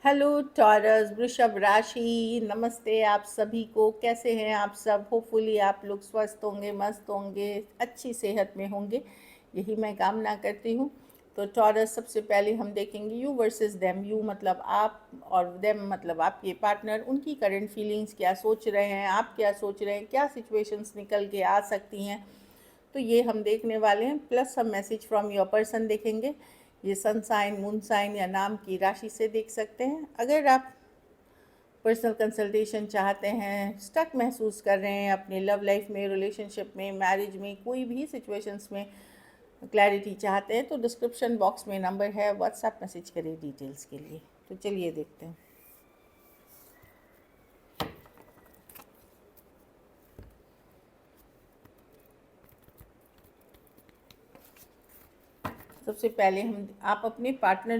Hello taurus वृषभ राशि, नमस्ते आप सभी को। कैसे हैं आप सब? होपफुली आप लोग स्वस्थ होंगे, मस्त होंगे, अच्छी सेहत में होंगे, यही मैं कामना करती हूँ। तो टॉरस, सबसे पहले हम देखेंगे यू वर्सेस देम। यू मतलब आप और देम मतलब आपके पार्टनर, उनकी करंट फीलिंग्स क्या सोच रहे हैं, आप क्या सोच रहे हैं, क्या सिचुएशंस निकल के आ सकती हैं, तो ये हम देखने वाले हैं। प्लस हम मैसेज फ्रॉम योर पर्सन देखेंगे। ये सन साइन, मून साइन या नाम की राशि से देख सकते हैं। अगर आप पर्सनल कंसल्टेशन चाहते हैं, स्टक महसूस कर रहे हैं अपने लव लाइफ में, रिलेशनशिप में, मैरिज में, कोई भी सिचुएशंस में क्लैरिटी चाहते हैं, तो डिस्क्रिप्शन बॉक्स में नंबर है, व्हाट्सएप मैसेज करिए डिटेल्स के लिए। तो चलिए देखते हैं। सबसे पहले आप अपने पार्टनर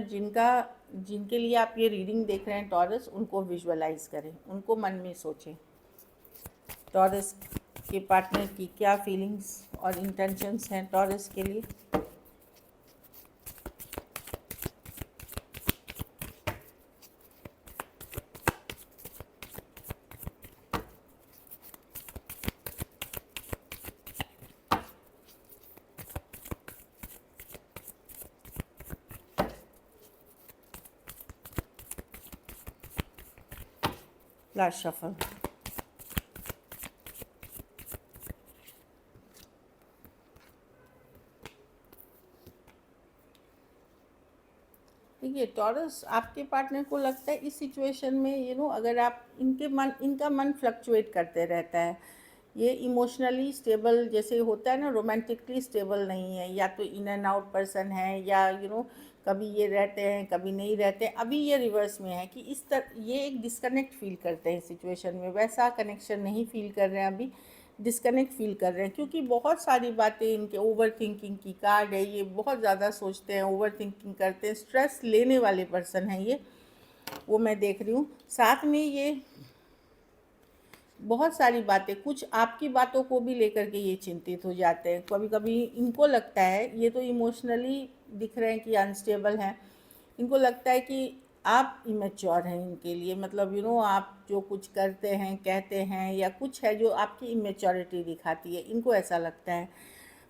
जिनके लिए आप ये रीडिंग देख रहे हैं टॉरस, उनको विजुअलाइज करें, उनको मन में सोचें। टॉरस के पार्टनर की क्या फीलिंग्स और इंटेंशंस हैं टॉरस के लिए। Last shuffle. देखिए टॉरस, आपके पार्टनर को लगता है इस सिचुएशन में अगर आप इनका मन फ्लक्चुएट करते रहता है। ये इमोशनली स्टेबल जैसे होता है ना, रोमांटिकली स्टेबल नहीं है, या तो इन एंड आउट पर्सन है, या कभी ये रहते हैं कभी नहीं रहते। अभी ये रिवर्स में है कि ये एक डिस्कनेक्ट फील करते हैं सिचुएशन में, वैसा कनेक्शन नहीं फील कर रहे हैं अभी, डिस्कनेक्ट फील कर रहे हैं। क्योंकि बहुत सारी बातें, इनके ओवर थिंकिंग की कार्ड है, ये बहुत ज़्यादा सोचते हैं, ओवर थिंकिंग करते हैं, स्ट्रेस लेने वाले पर्सन हैं ये, वो मैं देख रही हूँ। साथ में ये बहुत सारी बातें, कुछ आपकी बातों को भी लेकर के ये चिंतित हो जाते हैं। कभी कभी इनको लगता है, ये तो इमोशनली दिख रहे हैं कि अनस्टेबल हैं, इनको लगता है कि आप इमेच्योर हैं इनके लिए। मतलब आप जो कुछ करते हैं, कहते हैं, या कुछ है जो आपकी इमेच्योरिटी दिखाती है, इनको ऐसा लगता है।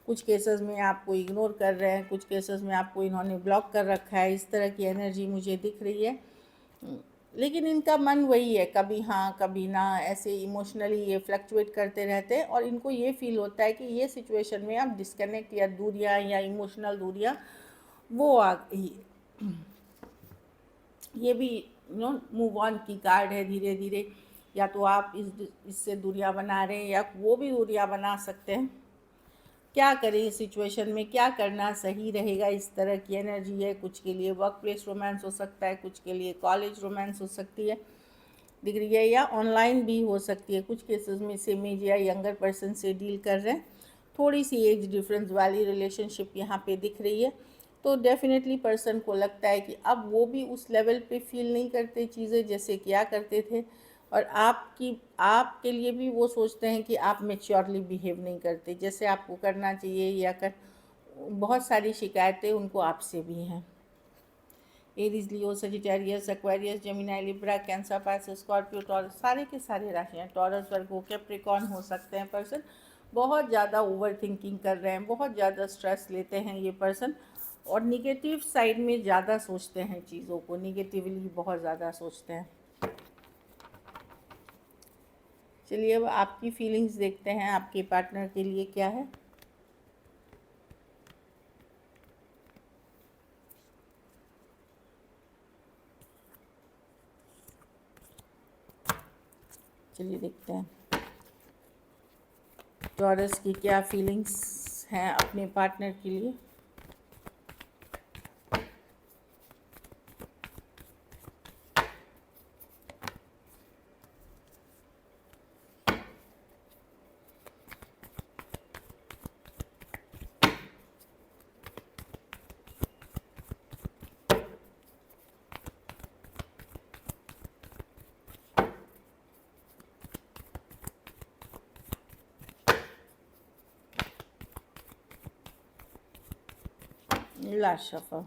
कुछ केसेस में आपको इग्नोर कर रहे हैं, कुछ केसेस में आपको इन्होंने ब्लॉक कर रखा है, इस तरह की एनर्जी मुझे दिख रही है। लेकिन इनका मन वही है, कभी हाँ कभी ना, ऐसे इमोशनली ये फ्लक्चुएट करते रहते हैं। और इनको ये फील होता है कि ये सिचुएशन में आप डिस्कनेक्ट या दूरियां या इमोशनल दूरियां वो आ गई। ये भी मूव ऑन की कार्ड है, धीरे धीरे। या तो आप इससे दूरियां बना रहे हैं, या वो भी दूरियां बना सकते हैं। क्या करें इस सिचुएशन में, क्या करना सही रहेगा, इस तरह की एनर्जी है। कुछ के लिए वर्क प्लेस रोमांस हो सकता है, कुछ के लिए कॉलेज रोमांस हो सकती है, दिख रही है, या ऑनलाइन भी हो सकती है। कुछ केसेस में सेम एज या यंगर पर्सन से डील कर रहे हैं। थोड़ी सी एज डिफरेंस वाली रिलेशनशिप यहाँ पे दिख रही है। तो डेफिनेटली पर्सन को लगता है कि अब वो भी उस लेवल पे फील नहीं करते चीज़ें जैसे किया करते थे। और आपके लिए भी वो सोचते हैं कि आप मेच्योरली बिहेव नहीं करते जैसे आपको करना चाहिए, बहुत सारी शिकायतें उनको आपसे भी हैं। Aries, Leo, Sagittarius, Aquarius, Gemini, Libra, Cancer, Pisces, Scorpio, Taurus, सारे के सारे राशियाँ, टॉरस, वर्गो, कैप्रिकॉर्न हो सकते हैं पर्सन। बहुत ज़्यादा ओवर थिंकिंग कर रहे हैं, बहुत ज़्यादा स्ट्रेस लेते हैं ये पर्सन, और निगेटिव साइड में ज़्यादा सोचते हैं, चीज़ों को निगेटिवली बहुत ज़्यादा सोचते हैं। चलिए अब आपकी फीलिंग्स देखते हैं, आपके पार्टनर के लिए क्या है। चलिए देखते हैं टॉरस की क्या फीलिंग्स हैं अपने पार्टनर के लिए। Last shuffle.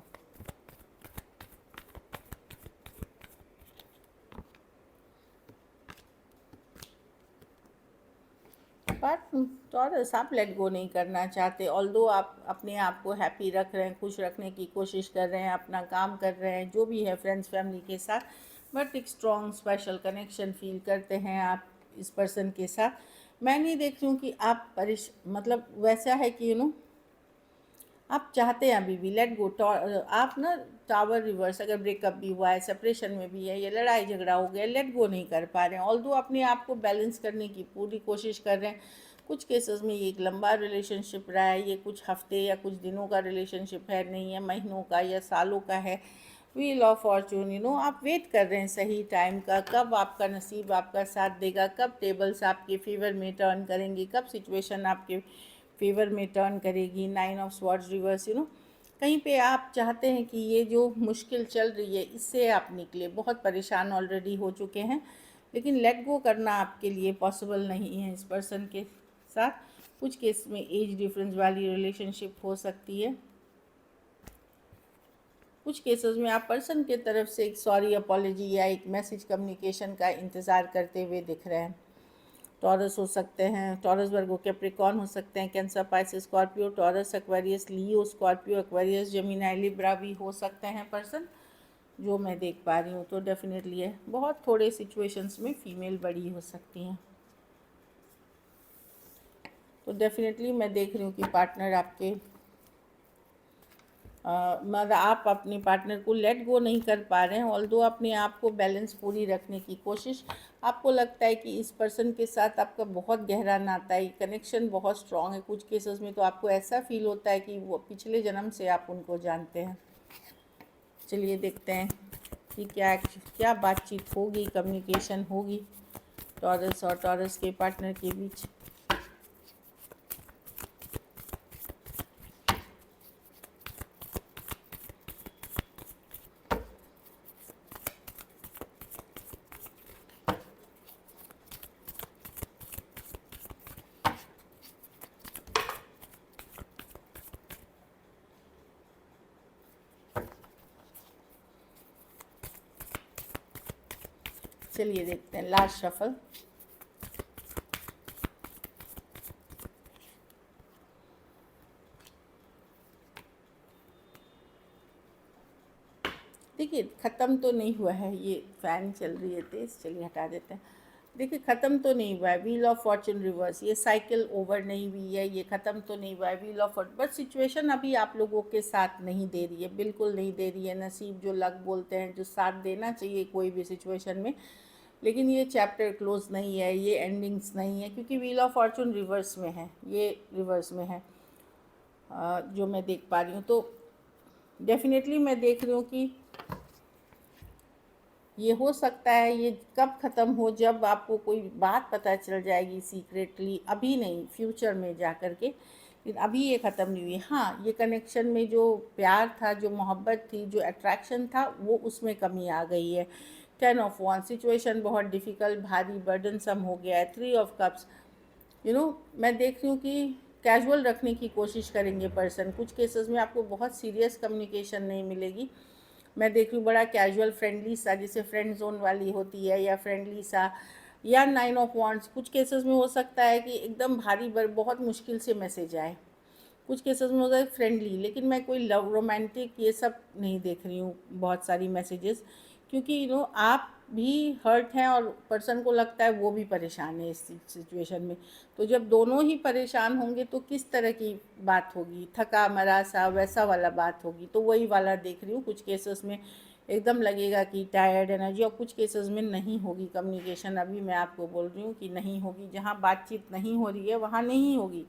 बट टॉरस आप लेट गो नहीं करना चाहते, ऑल्दो आप अपने आप को हैप्पी रख रहे हैं, खुश रखने की कोशिश कर रहे हैं, अपना काम कर रहे हैं, जो भी है फ्रेंड्स फैमिली के साथ, बट एक स्ट्रॉन्ग स्पेशल कनेक्शन फील करते हैं आप इस पर्सन के साथ। मैं नहीं देख रही हूँ कि आप मतलब वैसा है कि आप चाहते हैं अभी भी लेट गो। आप ना टावर रिवर्स, अगर ब्रेकअप भी हुआ है, सेपरेशन में भी है, या लड़ाई झगड़ा हो गया, लेट गो नहीं कर पा रहे हैं, ऑल्दो अपने आप को बैलेंस करने की पूरी कोशिश कर रहे हैं। कुछ केसेस में ये एक लंबा रिलेशनशिप रहा है, ये कुछ हफ्ते या कुछ दिनों का रिलेशनशिप है, नहीं है महीनों का या सालों का है। व्हील ऑफ फॉर्चून, आप वेट कर रहे हैं सही टाइम का, कब आपका नसीब आपका साथ देगा, कब टेबल्स आपके फेवर में टर्न करेंगे, कब सिचुएशन आपके फेवर में टर्न करेगी। 9 ऑफ स्वॉर्ड्स रिवर्स, कहीं पे आप चाहते हैं कि ये जो मुश्किल चल रही है इससे आप निकले, बहुत परेशान ऑलरेडी हो चुके हैं, लेकिन लेट गो करना आपके लिए पॉसिबल नहीं है इस पर्सन के साथ। कुछ केस में एज डिफरेंस वाली रिलेशनशिप हो सकती है, कुछ केसेस में आप पर्सन के तरफ से एक सॉरी अपॉलॉजी या एक मैसेज कम्युनिकेशन का इंतज़ार करते हुए दिख रहे हैं। टॉरस हो सकते हैं, टॉरस वर्गो कैप्रिकॉर्न हो सकते हैं, Cancer Pisces Scorpio, Taurus Aquarius Leo, Scorpio Aquarius Gemini Libra भी हो सकते हैं पर्सन, जो मैं देख पा रही हूँ। तो डेफिनेटली है, बहुत थोड़े सिचुएशंस में फीमेल बड़ी हो सकती हैं। तो डेफिनेटली मैं देख रही हूँ कि पार्टनर आपके मगर आप अपने पार्टनर को लेट गो नहीं कर पा रहे हैं, ऑल्दो अपने आप को बैलेंस पूरी रखने की कोशिश। आपको लगता है कि इस पर्सन के साथ आपका बहुत गहरा नाता है, कनेक्शन बहुत स्ट्रॉन्ग है। कुछ केसेस में तो आपको ऐसा फील होता है कि वो पिछले जन्म से आप उनको जानते हैं। चलिए देखते हैं कि क्या बातचीत होगी, कम्युनिकेशन होगी टॉरस और टॉरस के पार्टनर के बीच। चलिए देखते हैं लास्ट शफल। देखिए ख़त्म तो नहीं हुआ है, ये फ़ैन चल रही है तेज़, चलिए हटा देते हैं। देखिए ख़त्म तो नहीं हुआ है, व्हील ऑफ फॉर्चून रिवर्स, ये साइकिल ओवर नहीं हुई है, ये ख़त्म तो नहीं हुआ है व्हील ऑफ फॉर्चून, बस सिचुएशन अभी आप लोगों के साथ नहीं दे रही है, बिल्कुल नहीं दे रही है। नसीब जो लक बोलते हैं, जो साथ देना चाहिए कोई भी सिचुएशन में, लेकिन ये चैप्टर क्लोज नहीं है, ये एंडिंग्स नहीं है, क्योंकि व्हील ऑफ फॉर्चून रिवर्स में है, ये रिवर्स में है जो मैं देख पा रही हूँ। तो डेफिनेटली मैं देख रही हूँ कि ये हो सकता है ये कब ख़त्म हो, जब आपको कोई बात पता चल जाएगी सीक्रेटली, अभी नहीं, फ्यूचर में जा कर के, लेकिन अभी ये ख़त्म नहीं हुई। हाँ, ये कनेक्शन में जो प्यार था, जो मोहब्बत थी, जो अट्रैक्शन था, वो उसमें कमी आ गई है। 10 ऑफ वन, सिचुएशन बहुत डिफ़िकल्ट, भारी बर्डनसम हो गया है। 3 ऑफ कप्स, मैं देख रही हूँ कि कैजुअल रखने की कोशिश करेंगे पर्सन। कुछ केसेस में आपको बहुत सीरियस कम्युनिकेशन नहीं मिलेगी, मैं देख रही हूँ बड़ा कैजुअल फ्रेंडली सा, जैसे फ्रेंड जोन वाली होती है, या फ्रेंडली सा, या 9 ऑफ वॉन्ड्स। कुछ केसेस में हो सकता है कि एकदम भारी बहुत मुश्किल से मैसेज आए, कुछ केसेस में होता है फ्रेंडली, लेकिन मैं कोई लव रोमांटिक ये सब नहीं देख रही हूँ बहुत सारी मैसेजेस, क्योंकि आप भी हर्ट हैं और पर्सन को लगता है वो भी परेशान है इस सिचुएशन में। तो जब दोनों ही परेशान होंगे तो किस तरह की बात होगी, थका मरा सा वैसा वाला बात होगी। तो वही वाला देख रही हूँ। कुछ केसेस में एकदम लगेगा कि टायर्ड एनर्जी, और कुछ केसेस में नहीं होगी कम्युनिकेशन। अभी मैं आपको बोल रही हूँ कि नहीं होगी, जहाँ बातचीत नहीं हो रही है वहाँ नहीं होगी,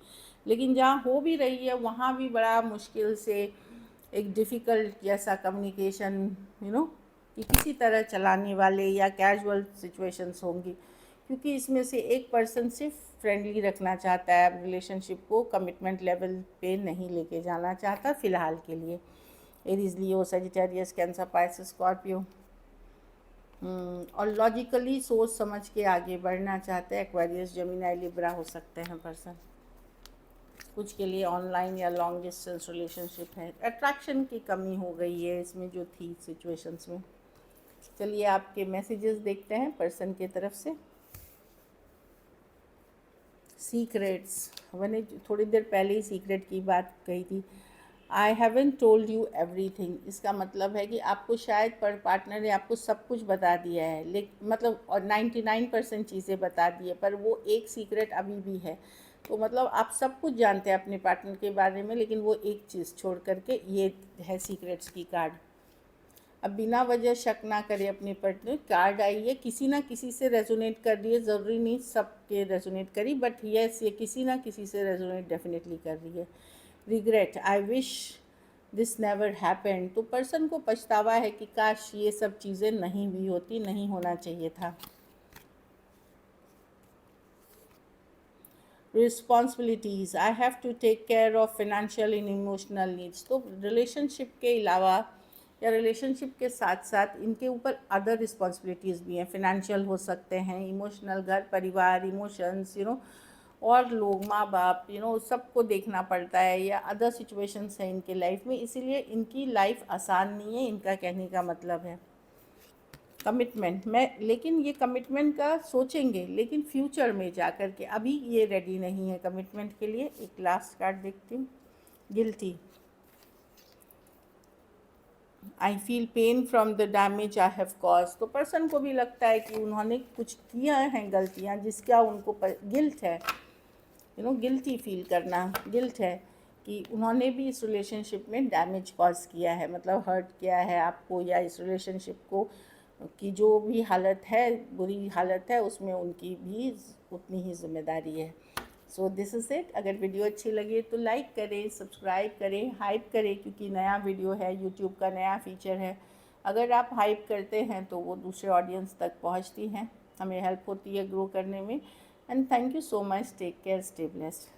लेकिन जहाँ हो भी रही है वहाँ भी बड़ा मुश्किल से एक डिफ़िकल्ट जैसा कम्युनिकेशन कि किसी तरह चलाने वाले या कैजुअल सिचुएशंस होंगी, क्योंकि इसमें से एक पर्सन सिर्फ फ्रेंडली रखना चाहता है, अब रिलेशनशिप को कमिटमेंट लेवल पे नहीं लेके जाना चाहता फ़िलहाल के लिए। Aries, Leo, Sagittarius, cancer, Pisces, Scorpio, और लॉजिकली सोच समझ के आगे बढ़ना चाहते हैं। एक्वेरियस, जेमिनी, लिब्रा हो सकते हैं पर्सन। कुछ के लिए ऑनलाइन या लॉन्ग डिस्टेंस रिलेशनशिप है। अट्रैक्शन की कमी हो गई है इसमें जो थी सिचुएशंस में। चलिए आपके मैसेजेस देखते हैं पर्सन की तरफ से। सीक्रेट्स, मैंने थोड़ी देर पहले ही सीक्रेट की बात कही थी। I haven't told you everything, इसका मतलब है कि आपको शायद पार्टनर ने आपको सब कुछ बता दिया है, लेकिन मतलब और 99% चीज़ें बता दी है, पर वो एक सीक्रेट अभी भी है। तो मतलब आप सब कुछ जानते हैं अपने पार्टनर के बारे में, लेकिन वो एक चीज़ छोड़ करके, ये है सीक्रेट्स की कार्ड। अब बिना वजह शक ना करें अपने पार्टनर, कार्ड आई है, किसी ना किसी से रेजोनेट कर रही है, ज़रूरी नहीं सबके रेजोनेट करी, बट यस ये किसी ना किसी से रेजोनेट डेफिनेटली कर रही है। Regret, I wish this never happened, तो पर्सन को पछतावा है कि काश ये सब चीज़ें नहीं हुई होती, नहीं होना चाहिए था। Responsibilities, I have to take care of financial and emotional needs, तो रिलेशनशिप के अलावा या रिलेशनशिप के साथ साथ इनके ऊपर अदर रिस्पॉन्सिबिलिटीज़ भी हैं। फिनेंशियल हो सकते हैं, इमोशनल, घर परिवार, इमोशंस, और लोग, माँ बाप, सबको देखना पड़ता है, या अदर सिचुएशंस हैं इनके लाइफ में, इसीलिए इनकी लाइफ आसान नहीं है, इनका कहने का मतलब है। कमिटमेंट, मैं लेकिन ये कमिटमेंट का सोचेंगे, लेकिन फ्यूचर में जा कर के, अभी ये रेडी नहीं है कमिटमेंट के लिए। एक लास्ट कार्ड देखती हूँ, guilty, I feel pain from the damage I have cause, तो पर्सन को भी लगता है कि उन्होंने कुछ किया हैं गलतियाँ, जिसका उनको गिल्ट है, गिल्टी फील करना, गिल्ट है कि उन्होंने भी इस रिलेशनशिप में डैमेज कॉज किया है, मतलब हर्ट किया है आपको, या इस रिलेशनशिप को की जो भी हालत है, बुरी हालत है, उसमें उनकी भी उतनी ही जिम्मेदारी है। So this is it. अगर वीडियो अच्छी लगे तो लाइक करें, सब्सक्राइब करें, हाइप करें, क्योंकि नया वीडियो है, यूट्यूब का नया फीचर है। अगर आप हाइप करते हैं तो वो दूसरे ऑडियंस तक पहुंचती हैं, हमें हेल्प होती है ग्रो करने में। And thank you so much, take care, stay blessed.